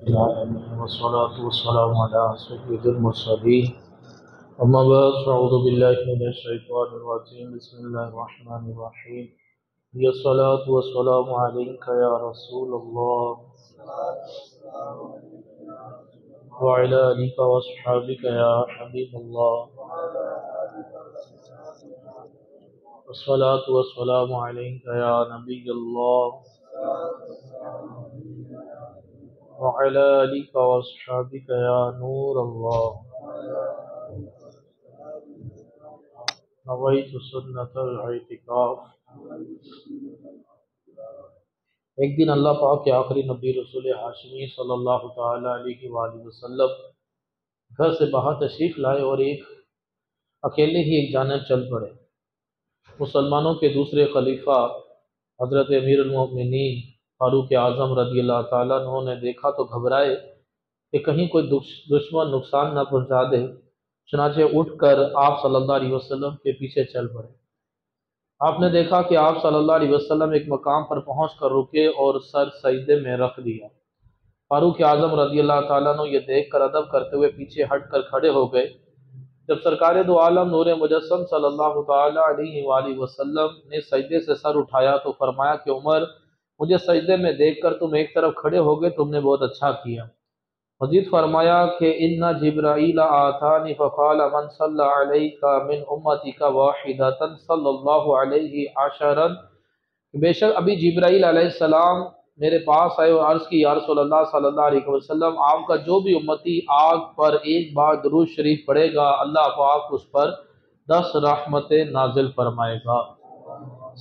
العالمين والصلاة والسلام على سيد المرسلين أما بعد فأعوذ بالله من الشيطان الرجيم بسم الله الرحمن الرحيم يا الصلاة والسلام عليك يا رسول الله وعلى آلك وأصحابك يا حبيب الله والصلاة والسلام عليك يا نبي الله وعلى آلك وأصحابك يا نور الله نويت سنة الاعتكاف۔ ایک دن اللہ پاک کے آخری نبی رسول ہاشمی صلی اللہ تعالیٰ علیہ وآلہ وسلم گھر سے باہر تشریف لائے اور اکیلے ہی ایک جانب چل پڑے۔ مسلمانوں کے دوسرے خلیفہ حضرت امیر المؤمنین فاروق اعظم رضی اللہ تعالیٰ عنہ نے دیکھا تو گھبرائے کہ کہیں کوئی دشمن نقصان نہ پہنچا دے، چنانچہ اٹھ کر آپ صلی اللہ علیہ وسلم کے پیچھے چل پڑے۔ آپ نے دیکھا کہ آپ صلی اللہ علیہ وسلم ایک مقام پر پہنچ کر رکے اور سر سجدے میں رکھ دیا۔ فاروق اعظم رضی اللہ تعالیٰ عنہ یہ دیکھ کر ادب کرتے ہوئے پیچھے ہٹ کر کھڑے ہو گئے۔ جب سرکار دو عالم نور مجسم صلی اللہ تعالیٰ علیہ وآلہ وسلم نے سجدے سے سر اٹھایا تو فرمایا کہ عمر، مجھے سجدے میں دیکھ کر تم ایک طرف کھڑے ہو گئے، تم نے بہت اچھا کیا۔ مزید فرمایا کہ ان جبرائیل آتانی فقال من صلی علیک من امتک واحدۃ صلی اللہ علیہ عشرا، بے شک ابھی جبرائیل علیہ السلام میرے پاس آئے اور عرض کی یا رسول اللہ صلی اللہ علیہ وسلم، آپ کا جو بھی امتی آگ پر ایک بار درود شریف پڑھے گا اللہ پاک اس پر 10 رحمتیں نازل فرمائے گا۔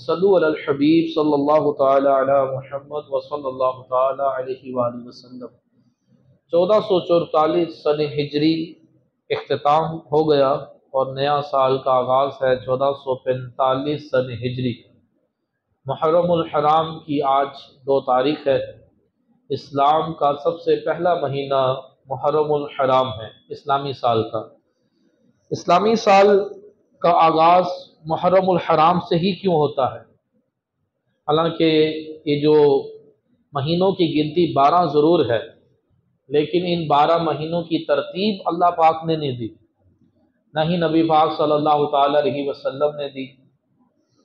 صلو علی الحبیب صلی اللہ تعالی علی محمد وصلی اللہ تعالی علیہ وآلہ وسلم۔ 1444 سن ہجری اختتام ہو گیا اور نیا سال کا آغاز ہے 1445 سن ہجری۔ محرم الحرام کی آج 2 تاریخ ہے۔ اسلام کا سب سے پہلا مہینہ محرم الحرام ہے، اسلامی سال کا۔ اسلامی سال کا آغاز محرم الحرام سے ہی کیوں ہوتا ہے؟ حالانکہ یہ جو مہینوں کی گنتی 12 ضرور ہے، لیکن ان 12 مہینوں کی ترتیب اللہ پاک نے نہیں دی، نہ ہی نبی پاک صلی اللہ تعالیٰ علیہ وسلم نے دی۔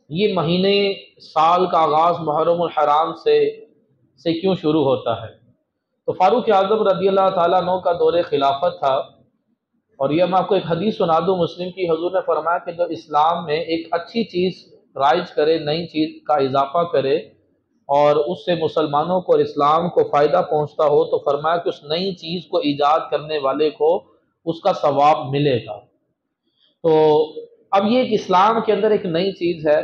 یہ مہینے سال کا آغاز محرم الحرام سے کیوں شروع ہوتا ہے؟ تو فاروق اعظم رضی اللہ تعالیٰ عنہ کا دور خلافت تھا، اور یہ میں آپ کو ایک حدیث سنا دوں مسلم کی۔ حضور نے فرمایا کہ جو اسلام میں ایک اچھی چیز رائج کرے، نئی چیز کا اضافہ کرے اور اس سے مسلمانوں کو اور اسلام کو فائدہ پہنچتا ہو، تو فرمایا کہ اس نئی چیز کو ایجاد کرنے والے کو اس کا ثواب ملے گا۔ تو اب یہ ایک اسلام کے اندر ایک نئی چیز ہے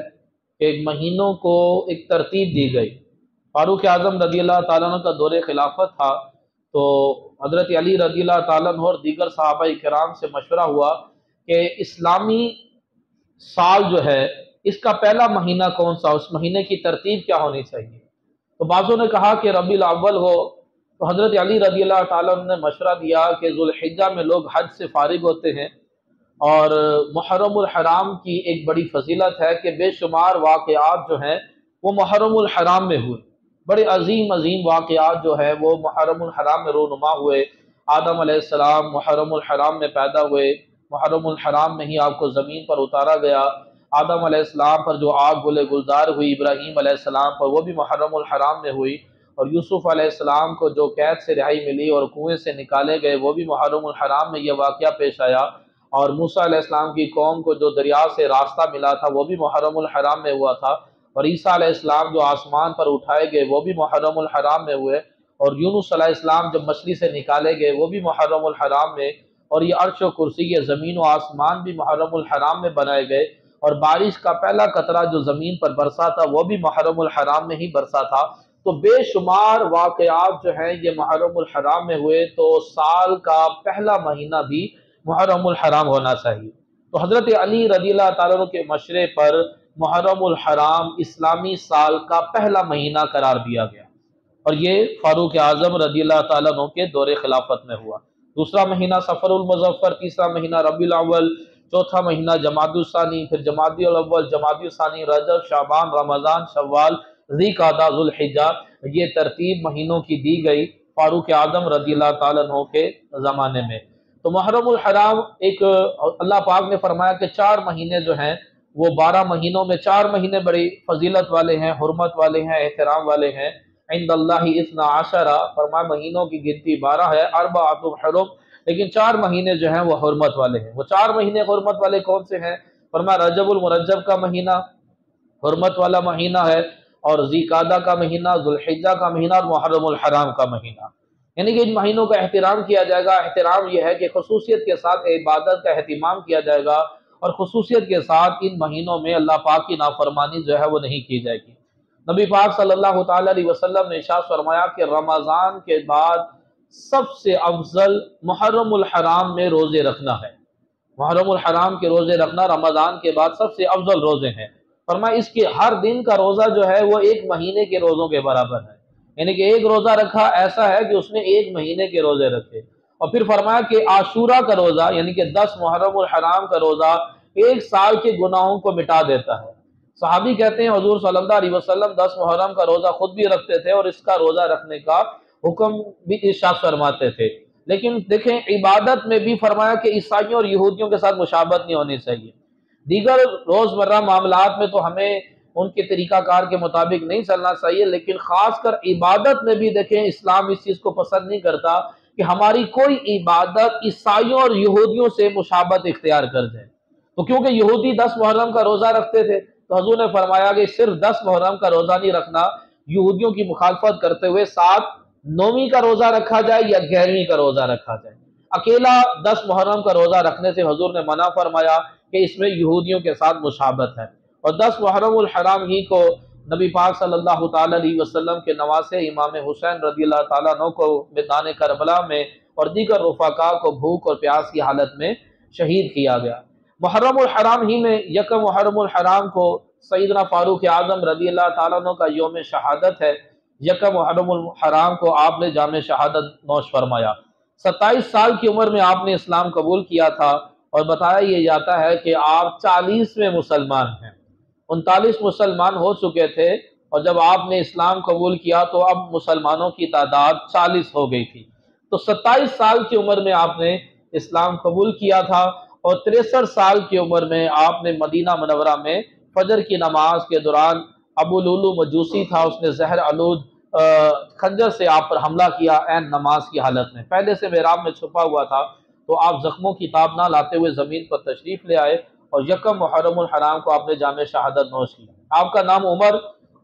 کہ مہینوں کو ایک ترتیب دی گئی۔ فاروق اعظم رضی اللہ تعالیٰ عنہ کا دور خلافت تھا، تو حضرت علی رضی اللہ تعالیٰ عنہ اور دیگر صحابہ کرام سے مشورہ ہوا کہ اسلامی سال جو ہے اس کا پہلا مہینہ کون سا، اس مہینے کی ترتیب کیا ہونی چاہیے؟ تو بعضوں نے کہا کہ ربیع الاول ہو، تو حضرت علی رضی اللہ تعالیٰ عنہ نے مشورہ دیا کہ ذوالحجہ میں لوگ حج سے فارغ ہوتے ہیں، اور محرم الحرام کی ایک بڑی فضیلت ہے کہ بے شمار واقعات جو ہیں وہ محرم الحرام میں ہوئے، بڑے عظیم واقعات جو ہیں وہ محرم الحرام میں رونما ہوئے۔ آدم علیہ السلام محرم الحرام میں پیدا ہوئے، محرم الحرام میں ہی آپ کو زمین پر اتارا گیا۔ آدم علیہ السلام پر جو آگ گلے گلزار ہوئی ابراہیم علیہ السلام پر، وہ بھی محرم الحرام میں ہوئی، اور یوسف علیہ السلام کو جو قید سے رہائی ملی اور کنویں سے نکالے گئے، وہ بھی محرم الحرام میں یہ واقعہ پیش آیا۔ اور موسیٰ علیہ السلام کی قوم کو جو دریا سے راستہ ملا تھا وہ بھی محرم الحرام میں ہوا تھا، اور عیسیٰ علیہ السلام جو آسمان پر اٹھائے گئے وہ بھی محرم الحرام میں ہوئے، اور یونس علیہ السلام جب مچھلی سے نکالے گئے وہ بھی محرم الحرام میں، اور یہ عرش و کرسی، یہ زمین و آسمان بھی محرم الحرام میں بنائے گئے، اور بارش کا پہلا قطرہ جو زمین پر برسا تھا وہ بھی محرم الحرام میں ہی برسا تھا۔ تو بے شمار واقعات جو ہیں یہ محرم الحرام میں ہوئے، تو سال کا پہلا مہینہ بھی محرم الحرام ہونا چاہیے۔ تو حضرت علی رضی اللہ تعالیٰ عنہ کے مشورے پر محرم الحرام اسلامی سال کا پہلا مہینہ قرار دیا گیا، اور یہ فاروق اعظم رضی اللہ تعالیٰ عنہ کے دور خلافت میں ہوا۔ دوسرا مہینہ صفر المظفر، تیسرا مہینہ ربیع الاول، چوتھا مہینہ جمادی الثانی، پھر جمادی الاول، جمادی الثانی، رجب، شعبان، رمضان، شوال، ذی قعدہ، ذوالحجہ، یہ ترتیب مہینوں کی دی گئی۔ فاروق اعظم رضی اللہ تعالیٰ عنہ کے زمانے میں۔ تو محرم الحرام ایک اللہ پاک نے فرمایا کہ 4 مہینے جو ہیں وہ 12 مہینوں میں 4 مہینے بڑی فضیلت والے ہیں، حرمت والے ہیں، احترام والے ہیں۔ عند اللہ 12 فرمایا مہینوں کی گنتی 12 ہے، 4 حرم، لیکن 4 مہینے جو ہیں وہ حرمت والے ہیں۔ وہ 4 مہینے حرمت والے کون سے ہیں؟ فرمایا رجب المرجب کا مہینہ حرمت والا مہینہ ہے، اور ذی کا مہینہ، ذوالحجہ کا مہینہ، اور محرم الحرام کا مہینہ۔ یعنی کہ ان مہینوں کا احترام کیا جائے گا۔ احترام یہ ہے کہ خصوصیت کے ساتھ عبادت کا اہتمام کیا جائے گا، اور خصوصیت کے ساتھ ان مہینوں میں اللہ پاک کی نافرمانی جو ہے وہ نہیں کی جائے گی۔ نبی پاک صلی اللہ تعالیٰ علیہ وسلم نے ارشاد فرمایا کہ رمضان کے بعد سب سے افضل محرم الحرام میں روزے رکھنا ہے۔ محرم الحرام کے روزے رکھنا رمضان کے بعد سب سے افضل روزے ہیں۔ فرمایا اس کے ہر دن کا روزہ جو ہے وہ 1 مہینے کے روزوں کے برابر ہے، یعنی کہ ایک روزہ رکھا ایسا ہے کہ اس نے 1 مہینے کے روزے رکھے۔ اور پھر فرمایا کہ عاشورہ کا روزہ یعنی کہ 10 محرم الحرام کا روزہ 1 سال کے گناہوں کو مٹا دیتا ہے۔ صحابی کہتے ہیں حضور صلی اللہ علیہ وسلم 10 محرم کا روزہ خود بھی رکھتے تھے، اور اس کا روزہ رکھنے کا حکم بھی ارشاد فرماتے تھے۔ لیکن دیکھیں عبادت میں بھی فرمایا کہ عیسائیوں اور یہودیوں کے ساتھ مشابہت نہیں ہونی چاہیے۔ دیگر روزمرہ معاملات میں تو ہمیں ان کے طریقہ کار کے مطابق نہیں چلنا چاہیے، لیکن خاص کر عبادت میں بھی دیکھیں اسلام اس چیز کو پسند نہیں کرتا کہ ہماری کوئی عبادت عیسائیوں اور یہودیوں سے مشابہت اختیار کر جائے۔ تو کیونکہ یہودی 10 محرم کا روزہ رکھتے تھے تو حضور نے فرمایا کہ صرف 10 محرم کا روزہ نہیں رکھنا، یہودیوں کی مخالفت کرتے ہوئے 9ویں کا روزہ رکھا جائے یا 11ویں کا روزہ رکھا جائے۔ اکیلا 10 محرم کا روزہ رکھنے سے حضور نے منع فرمایا کہ اس میں یہودیوں کے ساتھ مشابہت ہے۔ اور 10 محرم الحرام ہی کو نبی پاک صلی اللہ تعالیٰ علیہ وسلم کے نواسے امام حسین رضی اللہ تعالیٰ عنہ کو میدان کربلا میں اور دیگر رفقا کو بھوک اور پیاس کی حالت میں شہید کیا گیا۔ محرم الحرام ہی میں 1 محرم الحرام کو سیدنا فاروق اعظم رضی اللہ تعالیٰ عنہ کا یوم شہادت ہے۔ 1 محرم الحرام کو آپ نے جام شہادت نوش فرمایا۔ 27 سال کی عمر میں آپ نے اسلام قبول کیا تھا، اور بتایا یہ جاتا ہے کہ آپ 40ویں مسلمان ہیں۔ 39 مسلمان ہو چکے تھے، اور جب آپ نے اسلام قبول کیا تو اب مسلمانوں کی تعداد 40 ہو گئی تھی۔ تو 27 سال کی عمر میں آپ نے اسلام قبول کیا تھا، اور 63 سال کی عمر میں آپ نے مدینہ منورہ میں فجر کی نماز کے دوران ابو لولو مجوسی تھا، اس نے زہر آلود خنجر سے آپ پر حملہ کیا عین نماز کی حالت میں۔ پہلے سے محراب میں چھپا ہوا تھا، تو آپ زخموں کی تاب نہ لاتے ہوئے زمین پر تشریف لے آئے، اور 1 محرم الحرام کو آپ نے جام شہادت نوش کی۔ آپ کا نام عمر،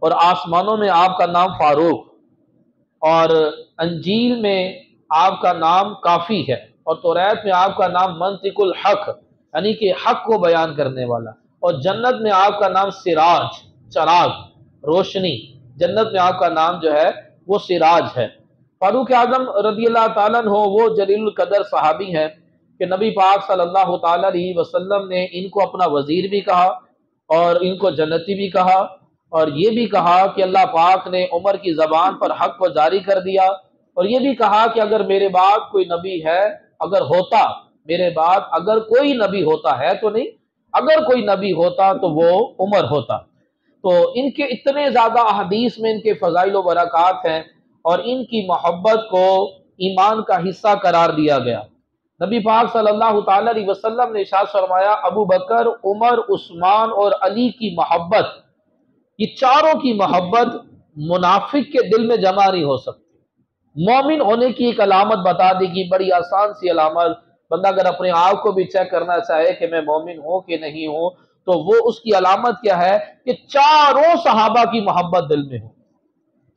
اور آسمانوں میں آپ کا نام فاروق، اور انجیل میں آپ کا نام کافی ہے، اور توریت میں آپ کا نام منطق الحق یعنی کہ حق کو بیان کرنے والا، اور جنت میں آپ کا نام سراج چراغ روشنی، جنت میں آپ کا نام جو ہے وہ سراج ہے۔ فاروق اعظم رضی اللہ تعالیٰ عنہ وہ جلیل القدر صحابی ہیں کہ نبی پاک صلی اللہ تعالیٰ علیہ وسلم نے ان کو اپنا وزیر بھی کہا، اور ان کو جنتی بھی کہا، اور یہ بھی کہا کہ اللہ پاک نے عمر کی زبان پر حق کو جاری کر دیا، اور یہ بھی کہا کہ اگر میرے بعد کوئی نبی ہے، اگر ہوتا میرے بعد اگر کوئی نبی ہوتا ہے تو نہیں، اگر کوئی نبی ہوتا تو وہ عمر ہوتا۔ تو ان کے اتنے زیادہ احادیث میں ان کے فضائل و برکات ہیں، اور ان کی محبت کو ایمان کا حصہ قرار دیا گیا۔ نبی پاک صلی اللہ تعالیٰ علیہ وسلم نے ارشاد فرمایا ابو بکر، عمر، عثمان اور علی کی محبت، یہ چاروں کی محبت منافق کے دل میں جمع نہیں ہو سکتی۔ مومن ہونے کی ایک علامت بتا دی گی، بڑی آسان سی علامت۔ بندہ اگر اپنے آپ کو بھی چیک کرنا چاہے کہ میں مومن ہوں کہ نہیں ہوں، تو وہ اس کی علامت کیا ہے کہ چاروں صحابہ کی محبت دل میں ہو۔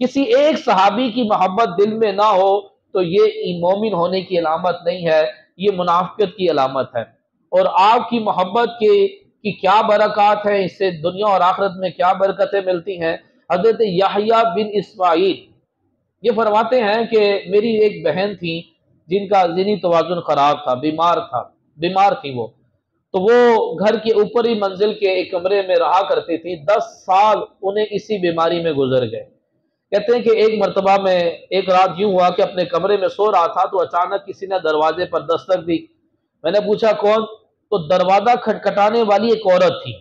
کسی ایک صحابی کی محبت دل میں نہ ہو تو یہ مومن ہونے کی علامت نہیں ہے، یہ منافقت کی علامت ہے۔ اور آپ کی محبت کی کیا برکات ہیں، اس سے دنیا اور آخرت میں کیا برکتیں ملتی ہیں۔ حضرت یحییٰ بن اسماعیل یہ فرماتے ہیں کہ میری ایک بہن تھی جن کا ذہنی توازن خراب تھا، بیمار تھی وہ، تو وہ گھر کے اوپری منزل کے ایک کمرے میں رہا کرتی تھی۔ 10 سال انہیں اسی بیماری میں گزر گئے۔ کہتے ہیں کہ ایک مرتبہ میں ایک رات یوں ہوا کہ اپنے کمرے میں سو رہا تھا تو اچانک کسی نے دروازے پر دستک دی۔ میں نے پوچھا کون؟ تو دروازہ کھٹکھٹانے والی ایک عورت تھی۔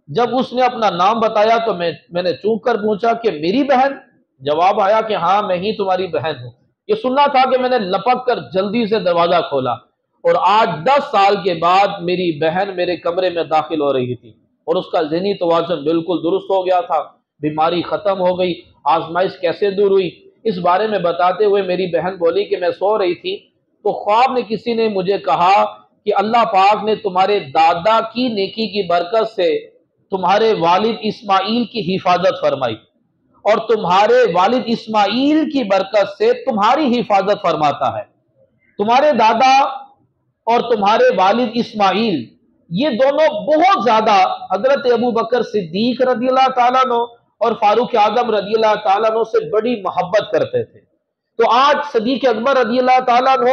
جب اس نے اپنا نام بتایا تو میں نے چونک کر پوچھا کہ میری بہن؟ جواب آیا کہ ہاں میں ہی تمہاری بہن ہوں۔ یہ سننا تھا کہ میں نے لپک کر جلدی سے دروازہ کھولا، اور آج 10 سال کے بعد میری بہن میرے کمرے میں داخل ہو رہی تھی، اور اس کا ذہنی توازن بالکل درست ہو گیا تھا، بیماری ختم ہو گئی۔ آزمائش کیسے دور ہوئی اس بارے میں بتاتے ہوئے میری بہن بولی کہ میں سو رہی تھی تو خواب میں کسی نے مجھے کہا کہ اللہ پاک نے تمہارے دادا کی نیکی کی برکت سے تمہارے والد اسماعیل کی حفاظت فرمائی، اور تمہارے والد اسماعیل کی برکت سے تمہاری حفاظت فرماتا ہے۔ تمہارے دادا اور تمہارے والد اسماعیل یہ دونوں بہت زیادہ حضرت ابو بکر صدیق رضی اللہ تعالیٰ عنہ اور فاروق اعظم رضی اللہ تعالیٰ عنہ سے بڑی محبت کرتے تھے۔ تو آج صدیق اکبر رضی اللہ تعالیٰ عنہ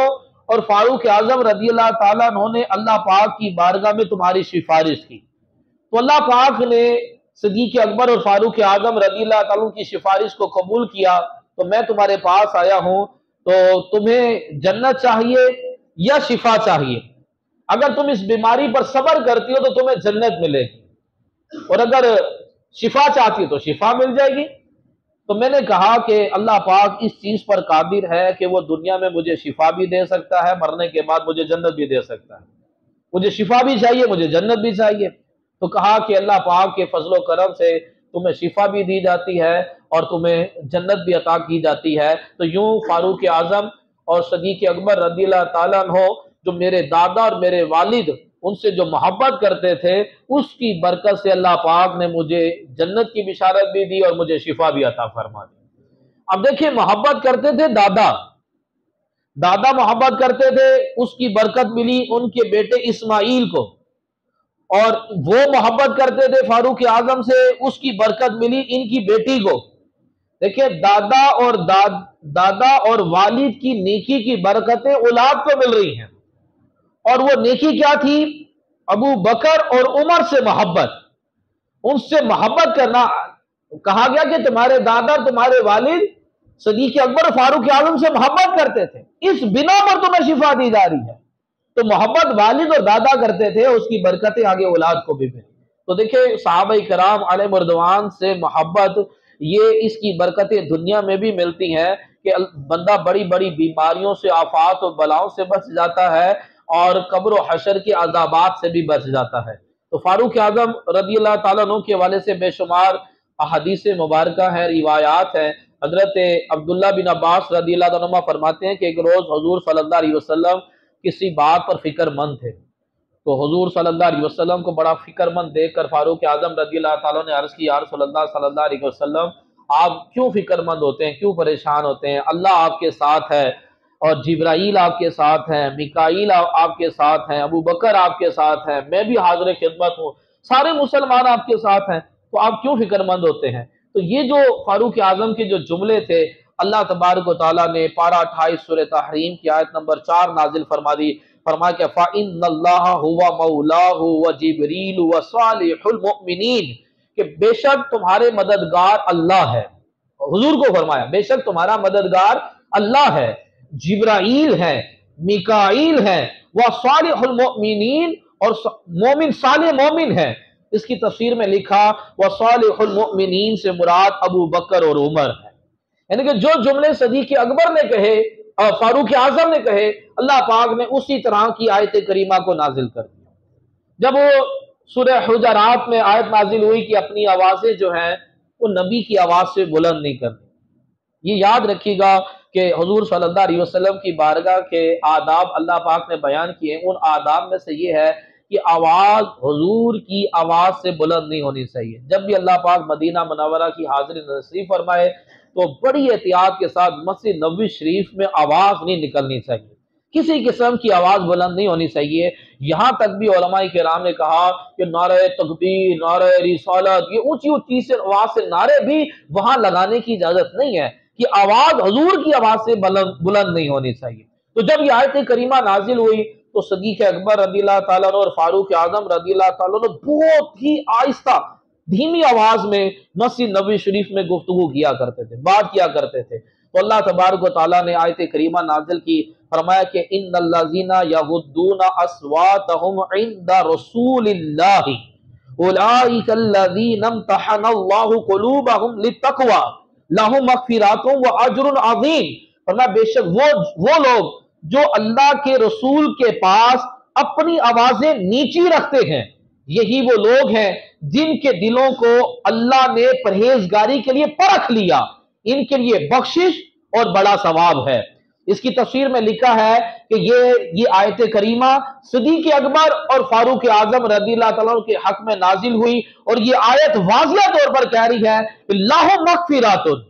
اور فاروق اعظم رضی اللہ تعالیٰ عنہ نے اللہ پاک کی بارگاہ میں تمہاری سفارش کی، تو اللہ پاک نے صدیق اکبر اور فاروق اعظم رضی اللہ تعالیٰ عنہ کی سفارش کو قبول کیا، تو میں تمہارے پاس آیا ہوں۔ تو تمہیں جنت چاہیے یا شفا چاہیے؟ اگر تم اس بیماری پر صبر کرتی ہو تو تمہیں جنت ملے گی، اور اگر شفا چاہتی ہو تو شفا مل جائے گی۔ تو میں نے کہا کہ اللہ پاک اس چیز پر قادر ہے کہ وہ دنیا میں مجھے شفا بھی دے سکتا ہے، مرنے کے بعد مجھے جنت بھی دے سکتا ہے۔ مجھے شفا بھی چاہیے، مجھے جنت بھی چاہیے۔ تو کہا کہ اللہ پاک کے فضل و کرم سے تمہیں شفا بھی دی جاتی ہے اور تمہیں جنت بھی عطا کی جاتی ہے۔ تو یوں فاروق اعظم اور صدیق اکبر رضی اللہ تعالیٰ عنہ جو میرے دادا اور میرے والد ان سے جو محبت کرتے تھے، اس کی برکت سے اللہ پاک نے مجھے جنت کی بشارت بھی دی اور مجھے شفا بھی عطا فرما دی۔ اب دیکھیں، محبت کرتے تھے دادا محبت کرتے تھے، اس کی برکت ملی ان کے بیٹے اسماعیل کو، اور وہ محبت کرتے تھے فاروق اعظم سے، اس کی برکت ملی ان کی بیٹی کو۔ دیکھیں، دادا اور والد کی نیکی کی برکتیں اولاد کو مل رہی ہیں، اور وہ نیکی کیا تھی؟ ابو بکر اور عمر سے محبت، ان سے محبت کرنا۔ کہا گیا کہ تمہارے دادا اور تمہارے والد صدیق اکبر اور فاروق اعظم سے محبت کرتے تھے، اس بنا پر تمہیں شفا دی جا رہی ہے۔ تو محبت والد اور دادا کرتے تھے، اس کی برکتیں آگے اولاد کو بھی ملی۔ تو دیکھیں، صحابہ کرام علیہ مردوان سے محبت، یہ اس کی برکتیں دنیا میں بھی ملتی ہیں کہ بندہ بڑی بڑی بیماریوں سے، آفات و بلاؤں سے بچ جاتا ہے، اور قبر و حشر کے عذابات سے بھی بچ جاتا ہے۔ تو فاروق اعظم رضی اللہ تعالیٰ عنہ کے حوالے سے بے شمار احادیث مبارکہ ہیں، روایات ہیں۔ حضرت عبداللہ بن عباس رضی اللہ عنہ فرماتے ہیں کہ ایک روز حضور صلی اللہ علیہ وسلم کسی بات پر فکر مند تھے، تو حضور صلی اللہ علیہ وسلم کو بڑا فکر مند دیکھ کر فاروق اعظم رضی اللہ تعالیٰ نے عرض کی، یا رسول اللہ صلی اللہ علیہ وسلم، آپ کیوں فکر مند ہوتے ہیں، کیوں پریشان ہوتے ہیں؟ اللہ آپ کے ساتھ ہے، اور جبرائیل آپ کے ساتھ ہیں، میکائیل آپ کے ساتھ ہیں، ابو بکر آپ کے ساتھ ہیں، میں بھی حاضر خدمت ہوں، سارے مسلمان آپ کے ساتھ ہیں، تو آپ کیوں فکر مند ہوتے ہیں؟ تو یہ جو فاروق اعظم کے جو جملے تھے، اللہ تبارک و تعالیٰ نے پارہ 28 سورہ تحریم کی آیت نمبر 4 نازل فرما دی، فرمایا کہ فَإِنَّ اللَّهَ هُوَ مَوْلَاهُ وَجِبْرِيلُ وَصَالِحُ الْمُؤْمِنِينَ، کہ بے شک تمہارے مددگار اللہ ہے۔ حضور کو فرمایا بے شک تمہارا مددگار اللہ ہے، جبرائیل ہے، میکائیل ہے، وَصَالِحُ الْمُؤْمِنِينَ، اور مومن صالح مومن ہے۔ اس کی تفسیر میں لکھا وَصَالِحُ الْمُؤْمِنِينَ سے مراد ابو بکر اور عمر ہے، یعنی کہ جو جملے صدیق اکبر نے کہے اور فاروق اعظم نے کہے، اللہ پاک نے اسی طرح کی آیت کریمہ کو نازل کر دیا۔ جب وہ سورہ حجرات میں آیت نازل ہوئی کہ اپنی آوازیں جو ہیں وہ نبی کی آواز سے بلند نہیں کرنی، یہ یاد رکھیے گا کہ حضور صلی اللہ علیہ وسلم کی بارگاہ کے آداب اللہ پاک نے بیان کیے، ان آداب میں سے یہ ہے کہ آواز حضور کی آواز سے بلند نہیں ہونی چاہیے۔ جب بھی اللہ پاک مدینہ منورہ کی حاضری نصیب فرمائے تو بڑی احتیاط کے ساتھ مسجد نبوی شریف میں آواز نہیں نکلنی چاہیے، کسی قسم کی آواز بلند نہیں ہونی چاہیے۔ یہاں تک بھی علماء کرام نے کہا کہ نعرہ تکبیر، نعرہ رسالت، یہ اونچی اونچی آواز سے نعرے بھی وہاں لگانے کی اجازت نہیں ہے، کہ آواز حضور کی آواز سے بلند نہیں ہونی چاہیے۔ تو جب یہ آیت کریمہ نازل ہوئی تو صدیق اکبر رضی اللہ تعالیٰ عنہ اور فاروق اعظم رضی اللہ تعالیٰ عنہ بہت ہی آہستہ، دھیمی آواز میں مسجد نبوی شریف میں گفتگو کیا کرتے تھے، بات کیا کرتے تھے۔ تو اللہ تبارک و تعالیٰ نے آیت کریمہ نازل کی، فرمایا کہ ان الذین یغضون اصواتهم عند رسول اللہ اولئک الذین امتحن اللہ قلوبهم للتقوی لهم مغفرات واجر عظیم۔ فرمایا بے شک وہ لوگ جو اللہ کے رسول کے پاس اپنی آوازیں نیچی رکھتے ہیں، یہی وہ لوگ ہیں جن کے دلوں کو اللہ نے پرہیزگاری کے لیے پرکھ لیا، ان کے لیے بخشش اور بڑا ثواب ہے۔ اس کی تفسیر میں لکھا ہے کہ یہ آیت کریمہ صدیق اکبر اور فاروق اعظم رضی اللہ تعالیٰ عنہ کے حق میں نازل ہوئی، اور یہ آیت واضح طور پر کہہ رہی ہے کہ لَهُم مغفرۃ،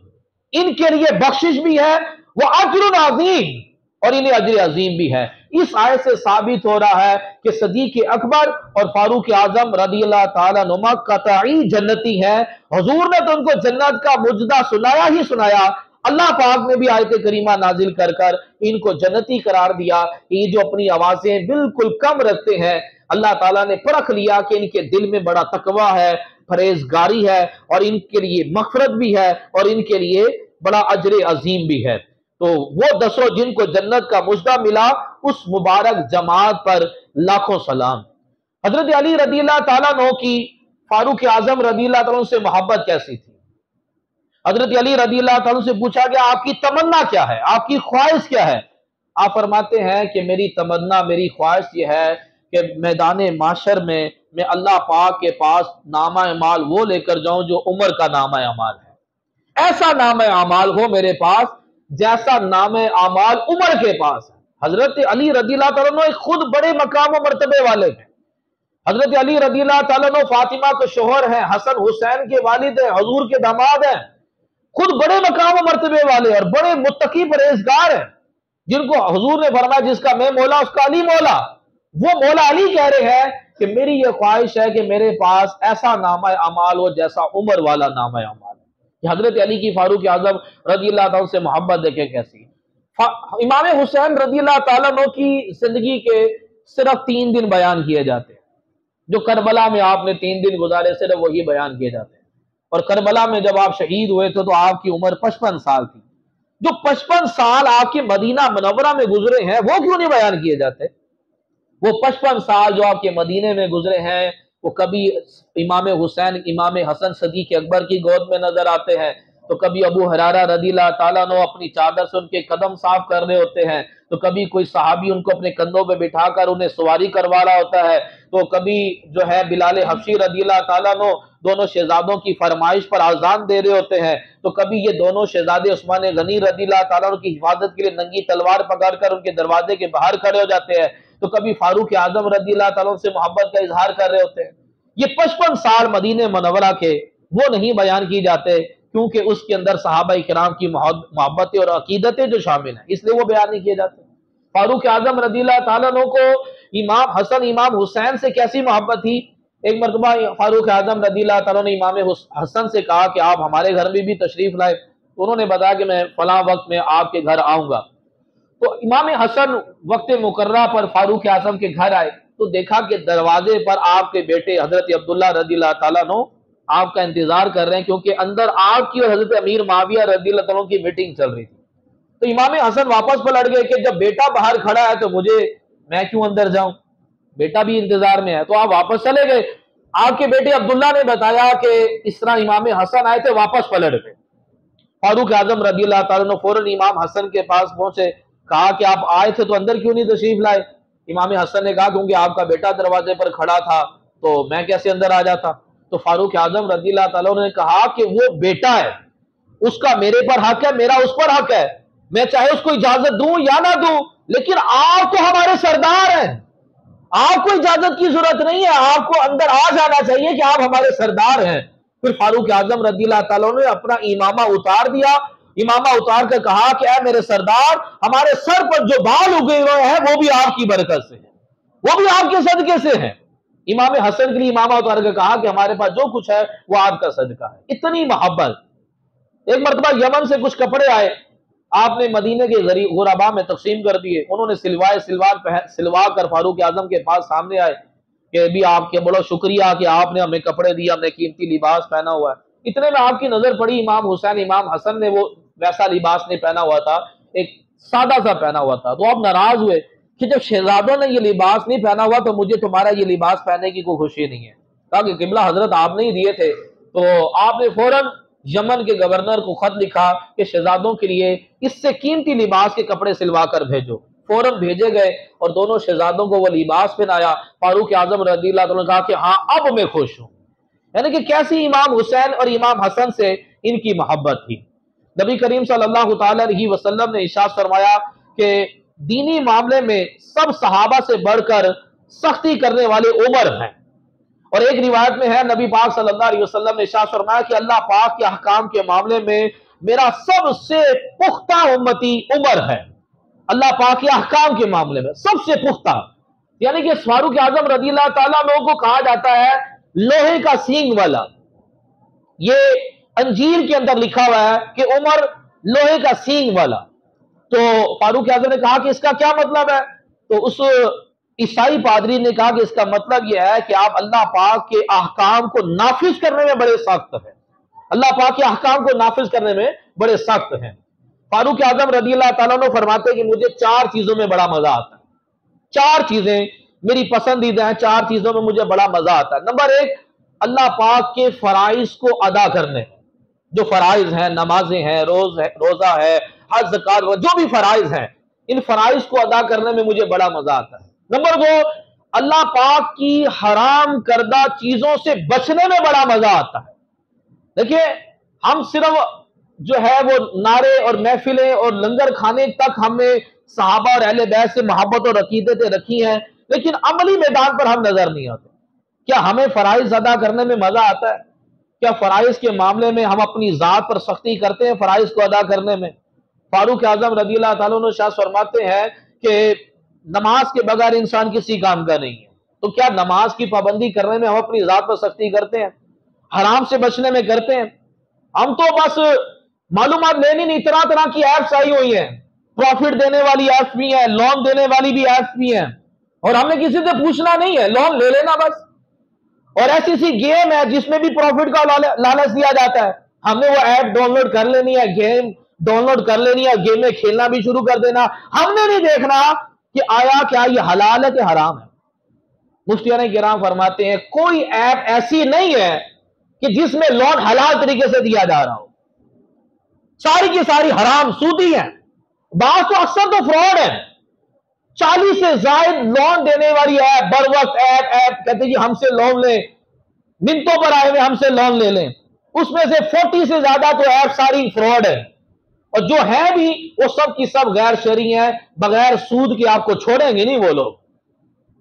ان کے لیے بخشش بھی ہے، وَأَجْرٌ عَظِيمٌ، اور انہیں اجر عظیم بھی ہے۔ اس آیت سے ثابت ہو رہا ہے کہ صدیق اکبر اور فاروق اعظم رضی اللہ تعالیٰ عنہما قطعی جنتی ہیں۔ حضور نے تو ان کو جنت کا مجدہ سنایا ہی سنایا، اللہ پاک نے بھی آیت کریمہ نازل کر ان کو جنتی قرار دیا کہ یہ جو اپنی آوازیں بالکل کم رکھتے ہیں، اللہ تعالیٰ نے پرکھ لیا کہ ان کے دل میں بڑا تقویٰ ہے، پرہیزگاری ہے، اور ان کے لیے مغفرت بھی ہے، اور ان کے لیے بڑا اجر عظیم بھی ہے۔ تو وہ 10 جن کو جنت کا مجدہ ملا، اس مبارک جماعت پر لاکھوں سلام۔ حضرت علی رضی اللہ تعالیٰ عنہ کی فاروق اعظم رضی اللہ تعالیٰ عنہ سے محبت کیسی تھی؟ حضرت علی رضی اللہ تعالیٰ عنہ سے پوچھا گیا آپ کی تمنا کیا ہے، آپ کی خواہش کیا ہے؟ آپ فرماتے ہیں کہ میری تمنا، میری خواہش یہ ہے کہ میدان معاشر میں اللہ پاک کے پاس نامہ اعمال وہ لے کر جاؤں جو عمر کا نامہ اعمال ہے، ایسا نامہ اعمال ہو میرے پاس جیسا نامہ اعمال عمر کے پاس ہے۔ حضرت علی رضی اللہ تعالیٰ عنہ خود بڑے مقام و مرتبے والے ہیں۔ حضرت علی رضی اللہ تعالیٰ عنہ فاطمہ کے شوہر ہیں، حسن حسین کے والد ہیں، حضور کے داماد ہیں، خود بڑے مقام و مرتبے والے اور بڑے متقی پرہیزگار ہیں، جن کو حضور نے فرمایا جس کا میں مولا اس کا علی مولا۔ وہ مولا علی کہہ رہے ہیں کہ میری یہ خواہش ہے کہ میرے پاس ایسا نامہ اعمال ہو جیسا عمر والا نامہ اعمال ہے۔ کہ حضرت علی کی فاروق اعظم رضی اللہ تعالیٰ سے محبت دیکھیں کیسی۔ امام حسین رضی اللہ تعالیٰ عنہ کی زندگی کے صرف 3 دن بیان کیے جاتے ہیں، جو کربلا میں آپ نے 3 دن گزارے صرف وہی بیان کیے جاتے ہیں۔ اور کربلا میں جب آپ شہید ہوئے تھے تو آپ کی عمر 55 سال تھی۔ جو 55 سال آپ کے مدینہ منورہ میں گزرے ہیں وہ کیوں نہیں بیان کیے جاتے؟ وہ 55 سال جو آپ کے مدینے میں گزرے ہیں، وہ کبھی امام حسین امام حسن صدیق اکبر کی گود میں نظر آتے ہیں، تو کبھی ابو ہریرہ رضی اللہ تعالیٰ عنہ اپنی چادر سے ان کے قدم صاف کر رہے ہوتے ہیں، تو کبھی کوئی صحابی ان کو اپنے کندھوں پہ بٹھا کر انہیں سواری کروا رہا ہوتا ہے، تو کبھی جو ہے بلال حبشی رضی اللہ تعالیٰ عنہ دونوں شہزادوں کی فرمائش پر آذان دے رہے ہوتے ہیں، تو کبھی یہ دونوں شہزادے عثمان غنی رضی اللہ تعالیٰ عنہ کی حفاظت کے لیے ننگی تلوار پکڑ کر ان کے دروازے کے باہر کھڑے ہو جاتے ہیں، تو کبھی فاروق اعظم رضی اللہ تعالیٰ عنہ سے محبت کا اظہار کر رہے ہوتے ہیں۔ یہ 55 سال مدینہ منورہ کے وہ نہیں بیان کی جاتے کیونکہ اس کے اندر صحابہ کرام کی محبتیں اور عقیدتیں جو شامل ہیں، اس لیے وہ بیان نہیں کیے جاتے۔ فاروق اعظم رضی اللہ تعالیٰ عنہ کو امام حسن امام حسین سے کیسی محبت تھی؟ ایک مرتبہ فاروق اعظم رضی اللہ تعالیٰ نے امام حسن سے کہا کہ آپ ہمارے گھر میں بھی تشریف لائے، تو انہوں نے بتایا کہ میں فلاں وقت میں آپ کے گھر آؤں گا۔ تو امام حسن وقت مقررہ پر فاروق اعظم کے گھر آئے تو دیکھا کہ دروازے پر آپ کے بیٹے حضرت عبداللہ رضی اللہ تعالیٰ عنہ آپ کا انتظار کر رہے ہیں، کیونکہ اندر آپ کی اور حضرت امیر معاویہ رضی اللہ تعالیٰ کی میٹنگ چل رہی تھی۔ تو امام حسن واپس پلٹ گئے کہ جب بیٹا باہر کھڑا ہے تو میں کیوں اندر جاؤں، بیٹا بھی انتظار میں ہے، تو آپ واپس چلے گئے۔ آپ کے بیٹے عبداللہ نے بتایا کہ اس طرح امام حسن آئے تھے، واپس پلٹ گئے۔ فاروق اعظم رضی اللہ تعالیٰ عنہ فوراً امام حسن کے پاس پہنچے، کہا کہ آپ آئے تھے تو اندر کیوں نہیں تشریف لائے؟ امام حسن نے کہا کیونکہ آپ کا بیٹا دروازے پر کھڑا تھا تو میں کیسے اندر آ جاتا؟ تو فاروق اعظم رضی اللہ تعالیٰ عنہ نے کہا کہ وہ بیٹا ہے، اس کا میرے پر حق ہے، میرا اس پر حق ہے، میں چاہے اس کو اجازت دوں یا نہ دوں، لیکن آپ تو ہمارے سردار ہیں، آپ کو اجازت کی ضرورت نہیں ہے، آپ کو اندر آ جانا چاہیے کہ آپ ہمارے سردار ہیں۔ پھر فاروق اعظم رضی اللہ تعالیٰ نے اپنا امامہ اتار دیا، امامہ اتار کر کہا کہ اے میرے سردار، ہمارے سر پر جو بال اگے ہوئے ہیں وہ بھی آپ کی برکت سے ہیں، وہ بھی آپ کے صدقے سے ہیں۔ امام حسن کے لیے امامہ اتار کر کہا کہ ہمارے پاس جو کچھ ہے وہ آپ کا صدقہ ہے۔ اتنی محبت۔ ایک مرتبہ یمن سے کچھ کپڑے آئے، آپ نے مدینے کے غرباء میں تقسیم کر دیے، انہوں نے سلوا کر فاروق اعظم کے پاس سامنے آئے کہ بھی آپ کے بڑا شکریہ کہ آپ نے ہمیں کپڑے دیا، ہم نے قیمتی لباس پہنا ہوا ہے۔ اتنے میں آپ کی نظر پڑی امام حسین امام حسن نے وہ ویسا لباس نہیں پہنا ہوا تھا، ایک سادہ سا پہنا ہوا تھا، تو آپ ناراض ہوئے کہ جب شہزادوں نے یہ لباس نہیں پہنا ہوا تو مجھے تمہارا یہ لباس پہننے کی کوئی خوشی نہیں ہے۔ کہا کہ قبلہ حضرت آپ نہیں دیے تھے، تو آپ نے فوراً یمن کے گورنر کو خط لکھا کہ شہزادوں کے لیے اس سے قیمتی لباس کے کپڑے سلوا کر بھیجو۔ فوراً بھیجے گئے اور دونوں شہزادوں کو وہ لباس پہنایا۔ فاروق اعظم رضی اللہ عنہ نے کہا کہ ہاں اب میں خوش ہوں۔ یعنی کہ کیسی امام حسین اور امام حسن سے ان کی محبت تھی۔ نبی کریم صلی اللہ تعالی علیہ وسلم نے ارشاد فرمایا کہ دینی معاملے میں سب صحابہ سے بڑھ کر سختی کرنے والے عمر ہیں۔ اور ایک روایت میں ہے نبی پاک صلی اللہ علیہ وسلم نے ارشاد فرمایا کہ اللہ پاک کے احکام کے معاملے میں میرا سب سے پختہ امتی عمر ہے۔ اللہ پاک کے احکام کے معاملے میں سب سے پختہ، یعنی کہ فاروق اعظم رضی اللہ تعالیٰ عنہ کو کہا جاتا ہے لوہے کا سینگ والا۔ یہ انجیل کے اندر لکھا ہوا ہے کہ عمر لوہے کا سینگ والا۔ تو فاروق اعظم نے کہا کہ اس کا کیا مطلب ہے؟ تو اس عیسائی پادری نے کہا کہ اس کا مطلب یہ ہے کہ آپ اللہ پاک کے احکام کو نافذ کرنے میں بڑے سخت ہیں۔ اللہ پاک کے احکام کو نافذ کرنے میں بڑے سخت ہیں۔ فاروق اعظم رضی اللہ تعالیٰ عنہ فرماتے ہیں کہ مجھے 4 چیزوں میں بڑا مزہ آتا ہے۔ 4 چیزیں میری پسندیدہ ہیں، 4 چیزوں میں مجھے بڑا مزہ آتا ہے۔ نمبر 1، اللہ پاک کے فرائض کو ادا کرنے۔ جو فرائض ہیں، نمازیں ہیں، روزہ ہے، حج، زکات، جو بھی فرائض ہیں، ان فرائض کو ادا کرنے میں مجھے بڑا مزہ آتا ہے۔ نمبر 2، اللہ پاک کی حرام کردہ چیزوں سے بچنے میں بڑا مزہ آتا ہے۔ دیکھیے ہم صرف جو ہے وہ نعرے اور محفلیں اور لنگر کھانے تک ہم نے صحابہ اور اہل بیت سے محبت اور عقیدتیں رکھی ہیں، لیکن عملی میدان پر ہم نظر نہیں آتے۔ کیا ہمیں فرائض ادا کرنے میں مزہ آتا ہے؟ کیا فرائض کے معاملے میں ہم اپنی ذات پر سختی کرتے ہیں فرائض کو ادا کرنے میں؟ فاروق اعظم رضی اللہ تعالیٰ عنہ شاہ فرماتے ہیں کہ نماز کے بغیر انسان کسی کام کا نہیں ہے۔ تو کیا نماز کی پابندی کرنے میں ہم اپنی ذات پر سختی کرتے ہیں؟ حرام سے بچنے میں کرتے ہیں؟ ہم تو بس معلومات لینی نہیں، طرح طرح کی ایپس آئی ہوئی ہیں، پروفٹ دینے والی ایپس بھی ہیں، لون دینے والی بھی ایپس بھی ہیں، اور ہم نے کسی سے پوچھنا نہیں ہے، لون لے لینا بس۔ اور ایسی سی گیم ہے جس میں بھی پروفٹ کا لالچ دیا جاتا ہے، ہم نے وہ ایپ ڈاؤن لوڈ کر لینی ہے، گیم ڈاؤن لوڈ کر لینی ہے، گیم میں کھیلنا بھی شروع کر دینا۔ ہم نے نہیں دیکھنا کہ آیا کیا یہ حلال ہے کہ حرام ہے۔ مفتیان کرام فرماتے ہیں کوئی ایپ ایسی نہیں ہے کہ جس میں لون حلال طریقے سے دیا جا رہا ہو، ساری کی ساری حرام سودی ہیں، بعض تو اکثر تو فراڈ ہے۔ 40 سے زائد لون دینے والی ایپ، بر وقت ایپ کہتے ہیں جی ہم سے لون لیں، منتوں پر آئے ہوئے ہم سے لون لے لیں، اس میں سے 40 سے زیادہ تو ایپ ساری فراڈ ہے، اور جو ہے بھی وہ سب کی سب غیر شرعی ہیں، بغیر سود کے آپ کو چھوڑیں گے نہیں وہ لوگ۔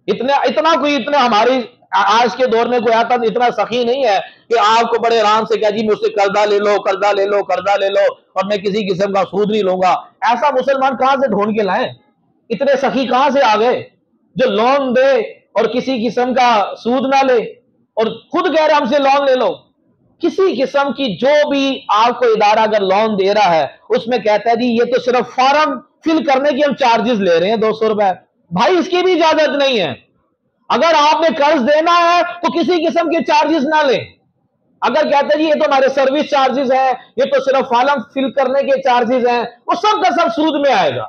اتنا ہماری آج کے دور میں کوئی آتا اتنا سخی نہیں ہے کہ آپ کو بڑے آرام سے کہا جی مجھ سے قرضہ لے لو، قرضہ لے لو، قرضہ لے لو، اور میں کسی قسم کا سود نہیں لوں گا۔ ایسا مسلمان کہاں سے ڈھونڈ کے لائیں؟ اتنے سخی کہاں سے آ گئے جو لون دے اور کسی قسم کا سود نہ لے، اور خود کہہ رہے ہم سے لون لے لو۔ کسی قسم کی جو بھی آپ کو ادارہ اگر لون دے رہا ہے اس میں کہتا ہے جی یہ تو صرف فارم فل کرنے کی ہم چارجز لے رہے ہیں 200 روپے، بھائی اس کی بھی اجازت نہیں ہے۔ اگر آپ نے قرض دینا ہے تو کسی قسم کے چارجز نہ لیں۔ اگر کہتے ہیں جی یہ تو ہمارے سروس چارجز ہیں، یہ تو صرف فارم فل کرنے کے چارجز ہیں، وہ سب کا سب سود میں آئے گا۔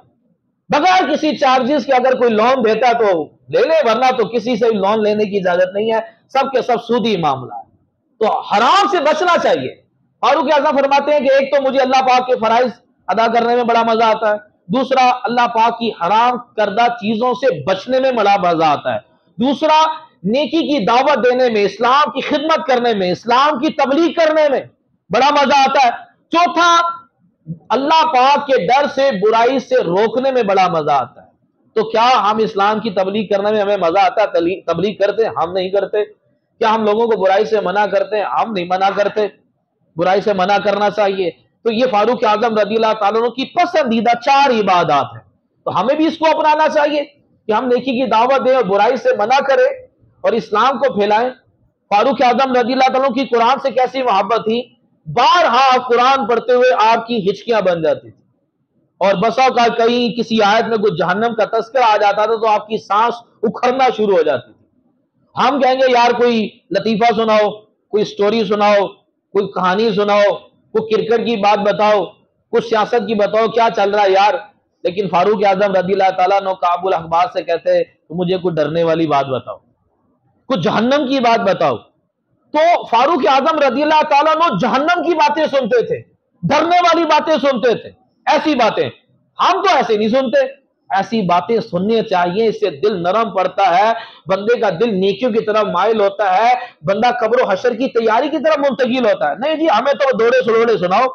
بغیر کسی چارجز کے اگر کوئی لون دیتا ہے تو لے لے، ورنہ تو کسی سے لون لینے کی اجازت نہیں ہے، سب کے سب سودی معاملہ ہے۔ تو حرام سے بچنا چاہیے۔ فاروق اعظم فرماتے ہیں کہ ایک تو مجھے اللہ پاک کے فرائض ادا کرنے میں بڑا مزہ آتا ہے، دوسرا اللہ پاک کی حرام کردہ چیزوں سے بچنے میں بڑا مزہ آتا ہے، دوسرا نیکی کی دعوت دینے میں، اسلام کی خدمت کرنے میں، اسلام کی تبلیغ کرنے میں بڑا مزہ آتا ہے، چوتھا اللہ پاک کے ڈر سے برائی سے روکنے میں بڑا مزہ آتا ہے۔ تو کیا ہم اسلام کی تبلیغ کرنے میں ہمیں مزہ آتا ہے؟ تبلیغ کرتے ہیں؟ ہم نہیں کرتے۔ کیا ہم لوگوں کو برائی سے منع کرتے ہیں؟ ہم نہیں منع کرتے۔ برائی سے منع کرنا چاہیے۔ تو یہ فاروق اعظم رضی اللہ تعالیٰ عنہ کی پسندیدہ 4 عبادات ہیں، تو ہمیں بھی اس کو اپنانا چاہیے کہ ہم نیکی کی دعوت دیں اور برائی سے منع کریں اور اسلام کو پھیلائیں۔ فاروق اعظم رضی اللہ تعالیٰ عنہ کی قرآن سے کیسی محبت تھی، بارہا قرآن پڑھتے ہوئے آپ کی ہچکیاں بن جاتی تھی، اور بسا کا کہیں کسی آیت میں کوئی جہنم کا تذکرہ آ جاتا تھا تو آپ کی سانس اکھڑنا شروع ہو جاتی تھی۔ ہم کہیں گے یار کوئی لطیفہ سناؤ، کوئی سٹوری سناؤ، کوئی کہانی سناؤ، کوئی کرکٹ کی بات بتاؤ، کوئی سیاست کی بتاؤ، کیا چل رہا ہے یار۔ لیکن فاروق اعظم رضی اللہ تعالیٰ عنہ کعب الاحبار سے کہتے تو مجھے کوئی ڈرنے والی بات بتاؤ، کوئی جہنم کی بات بتاؤ۔ تو فاروق اعظم رضی اللہ تعالیٰ عنہ جہنم کی باتیں سنتے تھے، ڈرنے والی باتیں سنتے تھے، ایسی باتیں ہم تو ایسے نہیں سنتے۔ ایسی باتیں سننی چاہیے، اس سے دل نرم پڑتا ہے، بندے کا دل نیکیوں کی طرف مائل ہوتا ہے، بندہ قبر و حشر کی تیاری کی طرف منتقل ہوتا ہے۔ نہیں جی ہمیں تو دوڑے سلوڑے سناؤ،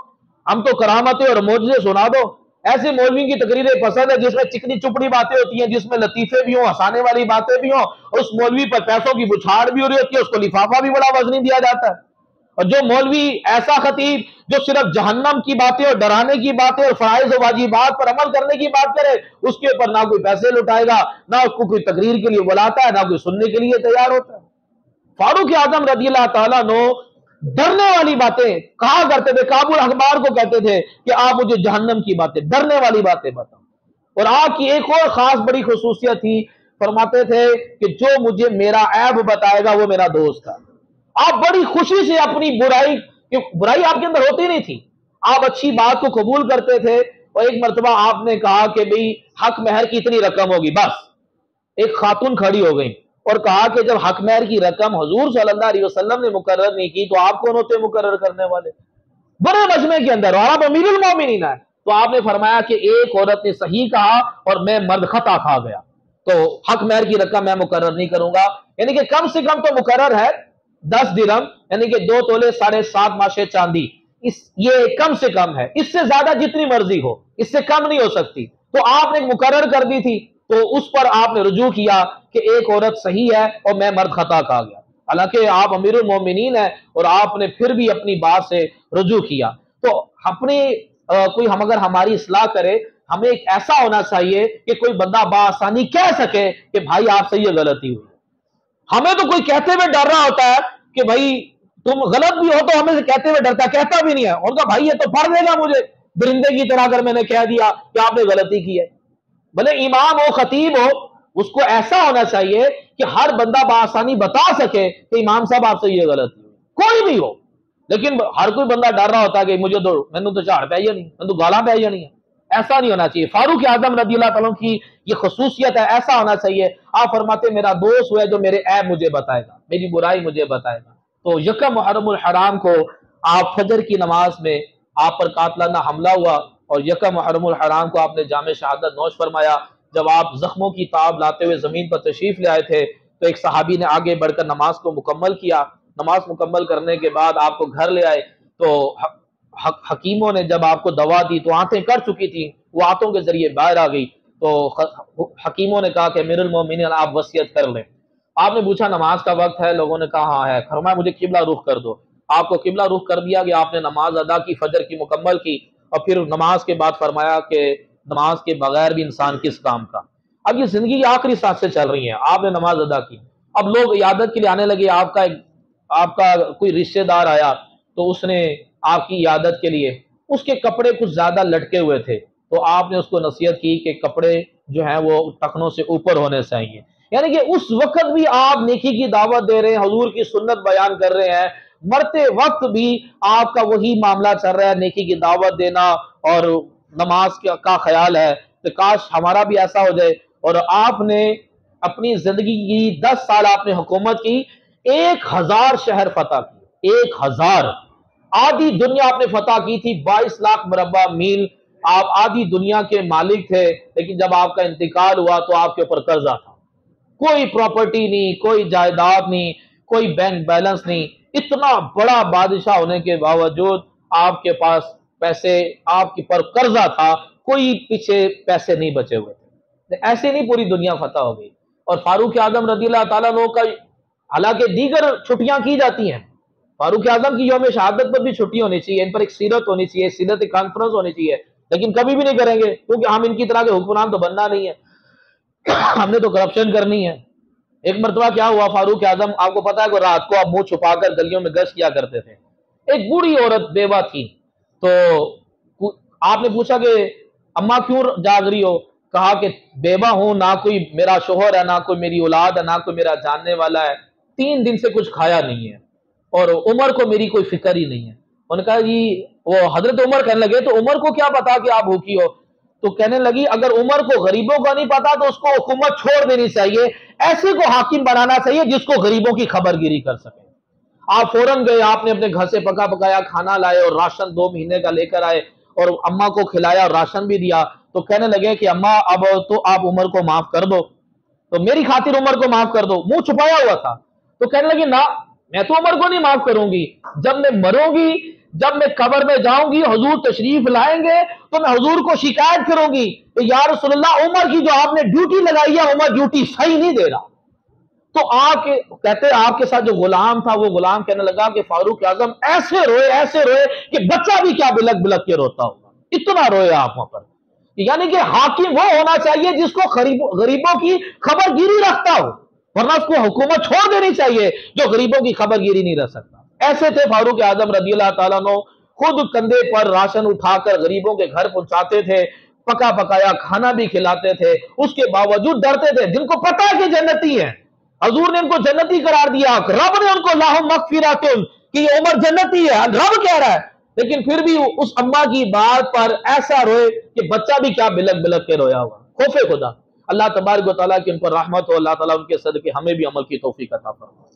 ہم تو کرامتیں اور معجزے سنا دو۔ ایسے مولوی کی تقریریں پسند ہے جس میں چکنی چپڑی باتیں ہوتی ہیں، جس میں لطیفے بھی ہوں، ہنسانے والی باتیں بھی ہوں، اور اس مولوی پر پیسوں کی بچھاڑ بھی ہو رہی ہوتی ہے، اس کو لفافہ بھی بڑا وزنی دیا جاتا ہے۔ اور جو مولوی ایسا خطیب جو صرف جہنم کی باتیں اور ڈرانے کی باتیں اور فرائض و واجبات پر عمل کرنے کی بات کرے، اس کے اوپر نہ کوئی پیسے لٹائے گا، نہ اس کو کوئی تقریر کے لیے بلاتا ہے، نہ کوئی سننے کے لیے تیار ہوتا ہے۔ فاروق اعظم رضی اللہ تعالیٰ عنہ ڈرنے والی باتیں کہا کرتے تھے، کابل اخبار کو کہتے تھے کہ آپ مجھے جہنم کی باتیں، ڈرنے والی باتیں بتاؤ۔ اور آپ کی ایک اور خاص بڑی خصوصیت تھی، فرماتے تھے کہ جو مجھے میرا عیب بتائے گا وہ میرا دوست تھا۔ آپ بڑی خوشی سے اپنی برائی آپ کے اندر ہوتی نہیں تھی، آپ اچھی بات کو قبول کرتے تھے۔ اور ایک مرتبہ آپ نے کہا کہ بھئی حق مہر کی اتنی رقم ہوگی، بس ایک خاتون کھڑی ہو گئی اور کہا کہ جب حق مہر کی رقم حضور صلی اللہ علیہ وسلم نے مقرر نہیں کی تو آپ کون ہوتے مقرر کرنے والے؟ بڑے مجمع کے اندر، اور آپ امیر المومنین ہیں۔ تو آپ نے فرمایا کہ ایک عورت نے صحیح کہا اور میں مرد خطا کھا گیا، تو حق مہر کی رقم میں مقرر نہیں کروں گا۔ یعنی کہ کم سے کم تو مقرر ہے 10 درہم، یعنی کہ 2 تولے 7.5 ماشے چاندی، یہ کم سے کم ہے، اس سے زیادہ جتنی مرضی ہو، اس سے کم نہیں ہو سکتی۔ تو آپ نے مقرر کر دی تھی، تو اس پر آپ نے رجوع کیا کہ ایک عورت صحیح ہے اور میں مرد خطا کھا گیا، حالانکہ آپ امیر المومنین ہیں، اور آپ نے پھر بھی اپنی بات سے رجوع کیا۔ تو اپنی کوئی اگر ہماری اصلاح کرے، ہمیں ایک ایسا ہونا چاہیے کہ کوئی بندہ بآسانی کہہ سکے کہ بھائی آپ سے یہ غلطی ہوئی۔ ہمیں تو کوئی کہتے ہوئے ڈر رہا ہوتا ہے کہ بھائی تم غلط بھی ہو تو ہمیں سے کہتے ہوئے ڈرتا، کہتا بھی نہیں ہے، اور کہا بھائی یہ تو پڑھ دے گا مجھے درندے کی طرح اگر میں نے کہہ دیا کہ آپ نے غلطی کی ہے۔ بھلے امام ہو، خطیب ہو، اس کو ایسا ہونا چاہیے کہ ہر بندہ بآسانی بتا سکے کہ امام صاحب آپ سے یہ غلطی ہوئی، کوئی بھی ہو۔ لیکن ہر کوئی بندہ ڈر رہا ہوتا ہے کہ مجھے تو میں تو جھاڑ پہ نہیں، میں تو گالاں پہ نہیں ہے، ایسا نہیں ہونا چاہیے۔ فاروق اعظم رضی اللہ تعالیٰ کی یہ خصوصیت ہے، ایسا ہونا چاہیے۔ آپ فرماتے میرا دوست ہے جو میرے عیب مجھے بتائے گا، میری برائی مجھے بتائے گا۔ تو یکم محرم الحرام کو آپ فجر کی نماز میں آپ پر قاتلانہ حملہ ہوا، اور یکم محرم الحرام کو آپ نے جام شہادت نوش فرمایا۔ جب آپ زخموں کی تاب لاتے ہوئے زمین پر تشریف لے آئے تھے تو ایک صحابی نے آگے بڑھ کر نماز کو مکمل کیا۔ نماز مکمل کرنے کے بعد آپ کو گھر لے آئے تو حکیموں نے جب آپ کو دوا دی تو آنتیں کر چکی تھیں، وہ آنتوں کے ذریعے باہر آ گئی۔ تو حکیموں نے کہا کہ امیر المومنین آپ وصیت کر لیں۔ آپ نے پوچھا نماز کا وقت ہے؟ لوگوں نے کہا ہاں ہے۔ فرمایا مجھے قبلہ رخ کر دو۔ آپ کو قبلہ رخ کر دیا کہ آپ نے نماز ادا کی، فجر کی مکمل کی، اور پھر نماز کے بعد فرمایا کہ نماز کے بغیر بھی انسان کس کام کا۔ اب یہ زندگی کی آخری سانسیں چل رہی ہیں، آپ نے نماز ادا کی، اب لوگ عیادت کے لیے آنے لگے، آپ کا کوئی رشتہ دار آیا تو اس نے آپ کی عیادت کے لیے، اس کے کپڑے کچھ زیادہ لٹکے ہوئے تھے، تو آپ نے اس کو نصیحت کی کہ کپڑے جو ہیں وہ ٹخنوں سے اوپر ہونے چاہیے۔ یعنی کہ اس وقت بھی آپ نیکی کی دعوت دے رہے ہیں، حضور کی سنت بیان کر رہے ہیں، مرتے وقت بھی آپ کا وہی معاملہ چل رہا ہے، نیکی کی دعوت دینا اور نماز کا خیال ہے۔ کہ کاش ہمارا بھی ایسا ہو جائے۔ اور آپ نے اپنی زندگی کی 10 سال آپ نے حکومت کی، 1000 شہر فتح کی، 1000 آدھی دنیا آپ نے فتح کی تھی، 22 لاکھ مربع میل، آپ آدھی دنیا کے مالک تھے۔ لیکن جب آپ کا انتقال ہوا تو آپ کے اوپر قرضہ تھا، کوئی پراپرٹی نہیں، کوئی جائیداد نہیں، کوئی بینک بیلنس نہیں، اتنا بڑا بادشاہ ہونے کے باوجود آپ کے پاس پیسے، آپ کے پر قرضہ تھا، کوئی پیچھے پیسے نہیں بچے ہوئے تھے۔ ایسے نہیں پوری دنیا فتح ہو گئی۔ اور فاروق اعظم رضی اللہ تعالیٰ عنہ کا حالانکہ دیگر چھٹیاں کی جاتی ہیں، فاروق اعظم کی یوم شہادت پر بھی چھٹی ہونی چاہیے، ان پر ایک سیرت ہونی چاہیے، سیرت کانفرنس ہونی چاہیے، لیکن کبھی بھی نہیں کریں گے کیونکہ ہم ان کی طرح کے حکمران تو بننا نہیں ہے، ہم نے تو کرپشن کرنی ہے۔ ایک مرتبہ کیا ہوا، فاروق اعظم آپ کو پتا ہے کہ رات کو آپ منہ چھپا کر گلیوں میں گشت کیا کرتے تھے۔ ایک بوڑھی عورت بیوہ تھی، تو آپ نے پوچھا کہ اماں کیوں جاگ رہی ہو؟ کہا کہ بیوہ ہوں، نہ کوئی میرا شوہر ہے، نہ کوئی میری اولاد ہے، نہ کوئی میرا جاننے والا ہے، 3 دن سے کچھ کھایا نہیں ہے، اور عمر کو میری کوئی فکر ہی نہیں ہے۔ انہوں نے کہا جی، وہ حضرت عمر کہنے لگے تو عمر کو کیا پتا کہ آپ بھوکی ہو؟ تو کہنے لگی اگر عمر کو غریبوں کا نہیں پتا تو اس کو حکومت چھوڑ دینی چاہیے، ایسے کو حاکم بنانا چاہیے جس کو غریبوں کی خبر گیری کر سکے۔ آپ فوراً گئے، آپ نے اپنے گھر سے پکا پکایا کھانا لائے اور راشن 2 مہینے کا لے کر آئے اور اماں کو کھلایا اور راشن بھی دیا، تو کہنے لگے کہ اماں اب تو آپ عمر کو معاف کر دو، تو میری خاطر عمر کو معاف کر دو۔ منہ چھپایا ہوا تھا، تو کہنے لگی نہ، میں تو عمر کو نہیں معاف کروں گی، جب میں مروں گی، جب میں قبر میں جاؤں گی، حضور تشریف لائیں گے تو میں حضور کو شکایت کروں گی کہ یا رسول اللہ عمر کی جو آپ نے ڈیوٹی لگائی ہے عمر ڈیوٹی صحیح نہیں دے رہا۔ تو آپ کہتے آپ کے ساتھ جو غلام تھا وہ غلام کہنے لگا کہ فاروق اعظم ایسے روئے کہ بچہ بھی کیا بلک بلک کے روتا ہوگا، اتنا روئے آپ وہاں پر۔ یعنی کہ حاکم وہ ہونا چاہیے جس کو غریبوں کی خبر گیری رکھتا ہو، ورنہ اس کو حکومت چھوڑ دینی چاہیے جو غریبوں کی خبر گیری نہیں رکھ سکتا۔ ایسے تھے فاروق اعظم رضی اللہ تعالیٰ عنہ، خود کندھے پر راشن اٹھا کر غریبوں کے گھر پہنچاتے تھے، پکا پکایا کھانا بھی کھلاتے تھے، اس کے باوجود ڈرتے تھے، جن کو پتا ہے کہ جنتی ہیں، حضور نے ان کو جنتی قرار دیا، رب نے ان کو لاہم مغفراتن کہ یہ عمر جنتی ہے، رب کہہ رہا ہے، لیکن پھر بھی اس اماں کی بات پر ایسا روئے کہ بچہ بھی کیا بلک بلک کے رویا ہوا۔ خوف خدا، اللہ تبارک و تعالیٰ کی ان پر رحمت ہو، اللہ تعالیٰ ان کے صدقے ہمیں بھی عمل کی توفیق عطا فرمائے۔